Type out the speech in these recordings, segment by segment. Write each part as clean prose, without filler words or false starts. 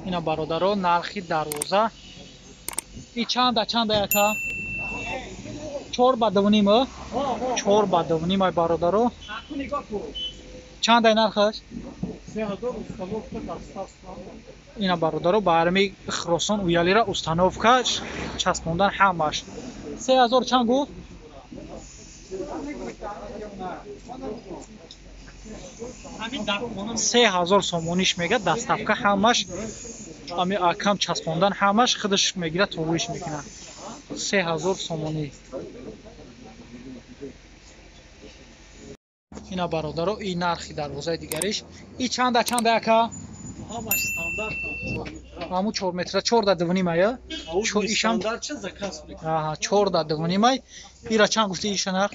اینا برادرها نرخی دروازه این چند یکا 4 با 2.5 4 با 2.5 برادرها چند نرخش اینا برادرها برمی خراسان اویالی را установка چسبوندن همش 3000 چند گفت 3000 сомониш мега даставка ҳамаш ами акам часпондан ҳамаш худаш мегира товиш мекунад 3000 сомонӣ ина бародаро и нархи дарвозаи дигариш и чанда яка ҳамаш стандарт ҳаму 4 метра 4 да 2.5 ая стандарт ча заказ мекунад аҳа 4 да 2.5 ира чанд гуфти иша нарх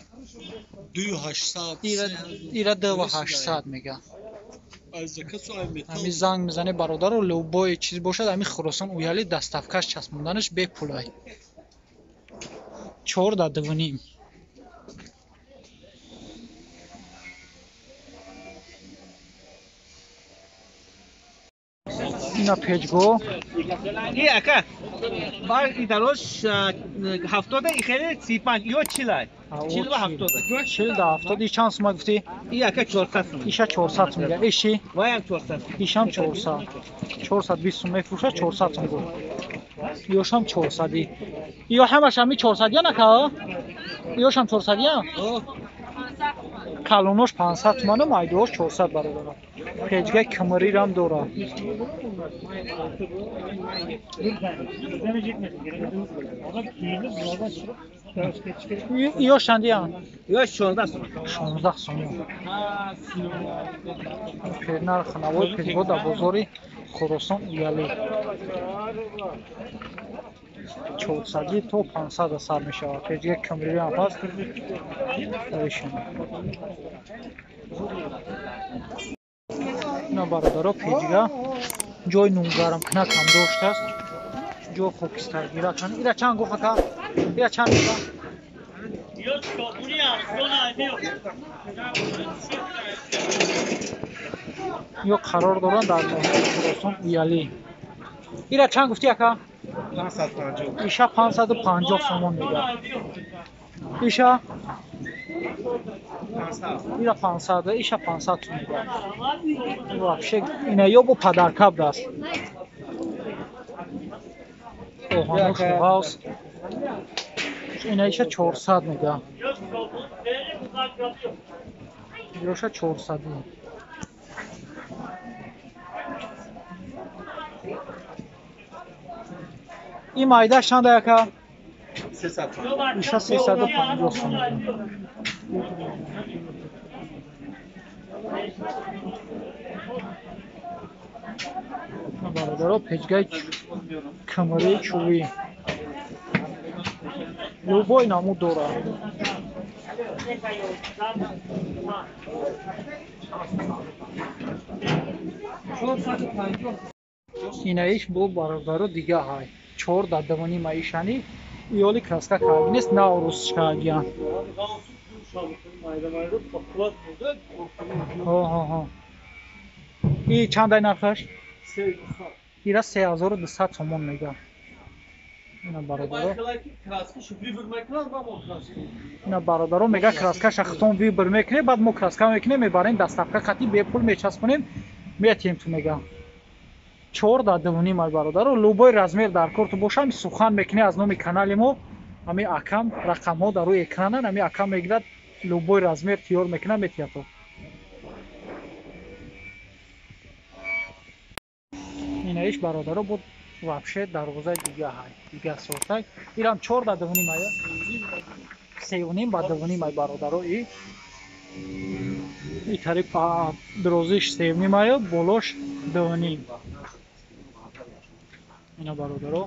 2800 ира 2800 мега аз заказ ай метал ами занг мизане бародаро любой чиз бошад ами хуросон уяли даставкаш часпонданаш бепулай 4 да 2.5 ина печго ای اکا بار ایداروش 70 ای خیلی 35 یا 40 40 و 70 40 да 70 и чанд сума гуфти ای اکا 400 иша 400 мега иши ваям 400 ишам 400 420 сум мефруша 400 сум гуфт ёшам 400 и ё ҳамаш ами 400 я нака ёшам 400 я калонош 500 тумана майдош 400 бародар печга камарирам дора ё шандия یا 16 16 сум пернар ханавой печго да бозори хуросон уяли 400 то 500 сар мешавад печга камарирам пас ина бародаро печга ҷои нунгарам кнак ҳам доштааст ҷо хокистаргира кан ира чанд гуфака ира чанд гуфа ё қарор доранд дар моҳии хуросон уялӣ ира чанд гуфти ака 550 иша 550 сомон мегӯяд иша ира 500 иша 500 сом мегӯяд вообще ина ё бо падаркабд аст оҳанош ҳавс ина иша 400 мегӯяд ёша 400 این مایدهش چند یکا؟ 300 ایشا 350 سوم برادرها پچگاه کمره چوبی لوبای نمو دوره اینایش بو برادرها دیگه های 4 да 2.5 маишани иёли краска кардинест на урусчагиан и чандай нархаш ира 3200 сомон мега ина бародаро мега краскаша хитон вибр мекне баъд мо краска мекунем мебарем даставка хати бепул мечаспонем метием ту мега 4 да 2.5 май бародаро любой размер дар корту бошам сухан мекуне аз номи канали мо ами акам рақамҳо дар рӯи экранан ами акам мегирад любой размер тиёр мекуна метияту инаиш бародаро буд вообще дарвозаи дига ҳай дига сортак ирам 4 да 2.5 мая 3.5 ба 2.5 май бародаро и тариф дрозиш 3.5 мая болош 2.5 ина бародаро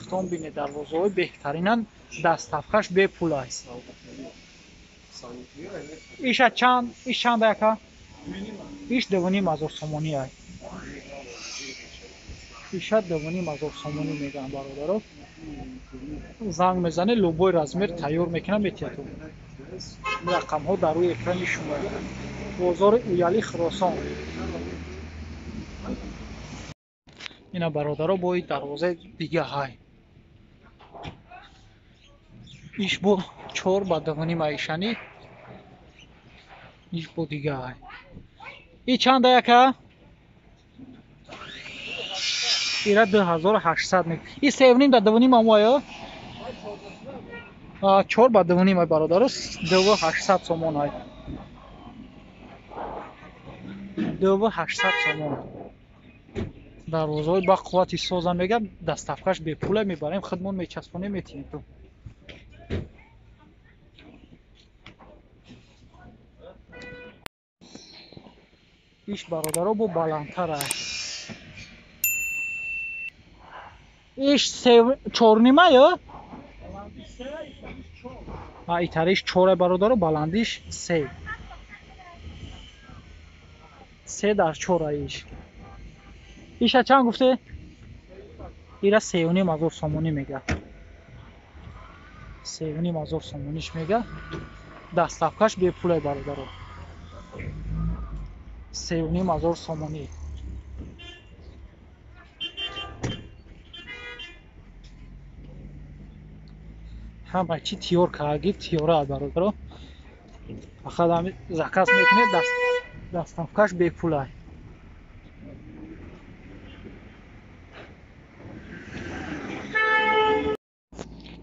хитон бине дарвозаҳои беҳтаринан даставкаш бепул аст иша чанд иш чанд яка иш 2.5 сомонӣ ай иша 2.5 сомонӣ мегӯям бародаро занг мезане любой размер тайёр мекунам метияту рақамҳо дар рӯи экрани шумо бозори уяли хиросон اینا برادرها با این دروازه دیگه های ایش بو چور با دوانی معیشانی ایش بو دیگه های ای چند یکه؟ ایره 2800 میگه این سیونیم در دوانی مامویا؟ چور با دوانی مای برادر 2800 سومون های 2800 سومون دروازه های با قوتی سازن میگه دستافکش به پوله میبریم خودمون میچسبونیم میتیم تو ایش برادرها با بلندتر هست ایش چور نیمه یا؟ ایتریش چوره برادر بلندیش 3 در چوره ایش ایش چند گفته؟ ایره 3,500 سومونی میگه 3,500 سومونیش میگه دستافکش به پوله برادر 3,500 سومونی همه چی تیور کاگی تیوره برادر فقط هم زکاس میکنه دستافکش به پوله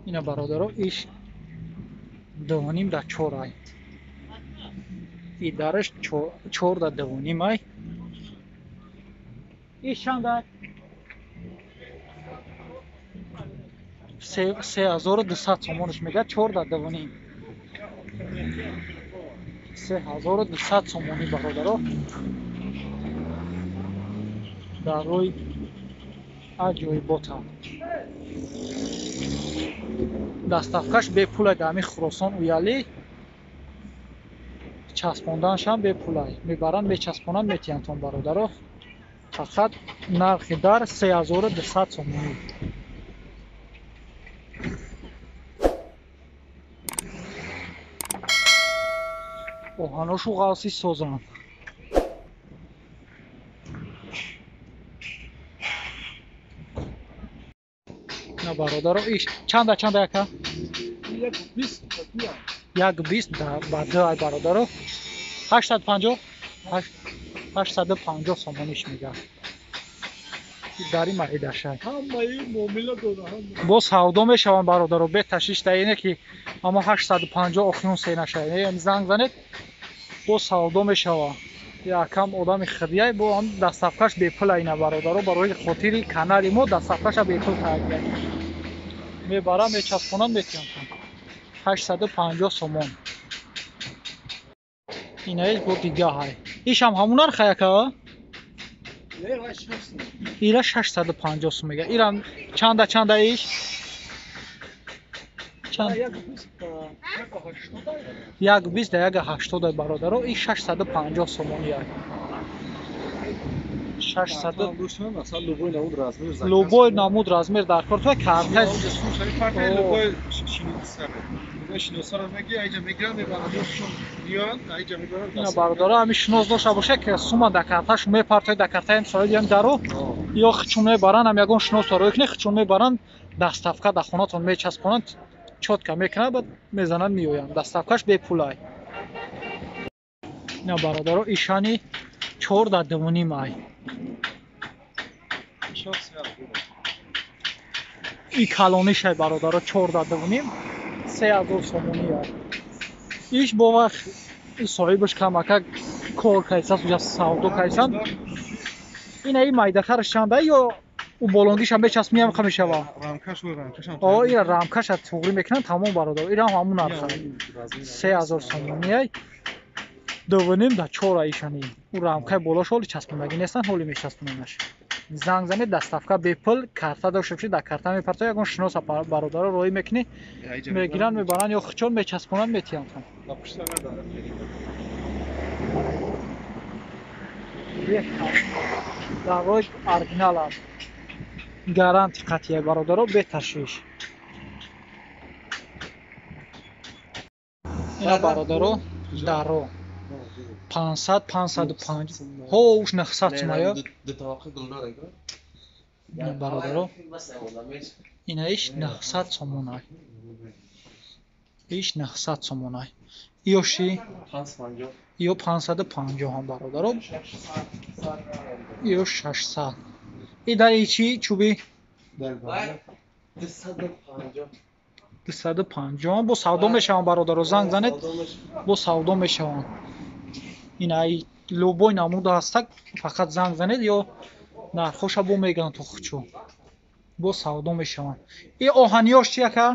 اینا برادر ایش 2.5 در 4 این درش 4 در 2.5 ایش چند 3200 سومونش میگه 4 در 2.5 3200 سومونی برادر در روی اجوی بوتا دستافکش به پول دامی خراسان اویالی چسبوندنش هم به پول میبرن میچسبونن میتین تون برادر فقط نرخ در 3200 سومونی اوهانوشو غاسی سوزان نه برادر ایش چند یکه؟ 120 در بعد برادر 850 850 سومونیش میگه داری معیده شد با سودا میشوان برادر رو به تشریش در اینه که اما 850 اخیون سی نشه یعنی زنگ زنید با سودا میشوان یکم آدم خدیه با هم دستافکش به پول اینه برادر رو برای خاطر کانال ما دستافکش به پول کرده میبرم میچسبونم میتونم 850 سومون اینه ایش بود دیگه های ایش هم همونار خیلی که ایره 650 سوم میگه ایران چند ایش چند 120 در 180 برادر رو این 650 سومونی های 600 لوبوی نمود رازمیر در کار تو کرده اینا برادرها همی شناز داشته باشه که سوما در کارتش میپرتای در کارتای امسال دیگه درو یا خچون میبرن هم یکون شناز تا روی کنی خچون میبرن دستافکه در خوناتون میچسبونن چوتکه میکنن بعد میزنن میوین دستافکش به پولای اینا برادرها ایشانی 4 در 2.5 مای این کلونیش های برادرها 4 در 2.5 3000 سومونی های ایش با وقت صاحبش کمکه کار کیسه سوجه سودا کیسن این ای مایده خرش چنده یا او بلندیش هم بچسب میم خمیشه و این رامکش ها توغری میکنن تمام برادر این هم همون ارخه 3000 سومونی های 2.5 در 4 ایشانی او رامکه بالاش حالی چسبوندگی نیستن حالی میچسبوننش زنگ زنید دستافکه به پل کارتا داشته باشید در کارتا میپرتای یکون شناس برادر رو روی میکنی میگیرن میبرن یا خچون میچسبونن میتین در روی ارگینال هم گارانتی قطعی برادر رو به تشویش اینا برادر رو در رو 500 505 هوش 900 سومایا бародаро инаиш 900 сомон ай иш 900 сомон ай иёши ё 550 ҳам бародаро ё 600 и дари чи чӯби 250 бо савдо мешаванд бародаро занг занед бо савдо мешаванд инай лӯбои намуд ҳастак фақат занг занед ё нархоша бо мегӯянд то хучу бо савдо мешаванд и оҳаниёш чи ака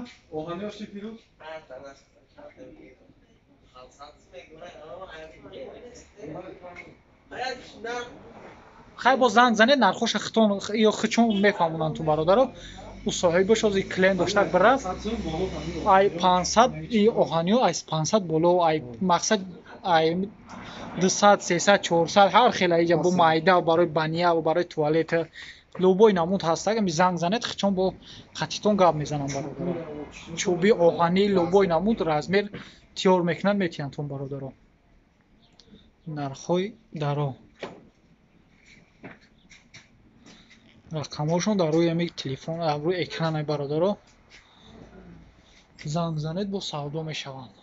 хай бо занг занед нархоша хитон ё хичун мефаҳмонанд ту бародаро ӯ соҳибаш ози клиент доштак бирафт ай 500 и оҳаниё ай 500 боло ай мақсад ай 200 300 400 ҳар хела иҷа бо майда барои бания ва барои туалет лӯбои намуд ҳастак ами занг занед хичон бо қатитон гап мезанам бародаро чӯби оҳанӣ лӯбои намуд размер тиёр мекунанд метиҳанд тун бародаро нархҳои даро рақамҳошон дар рӯи ами телефон дар рӯи экран ай бародаро занг занед бо савдо мешаванд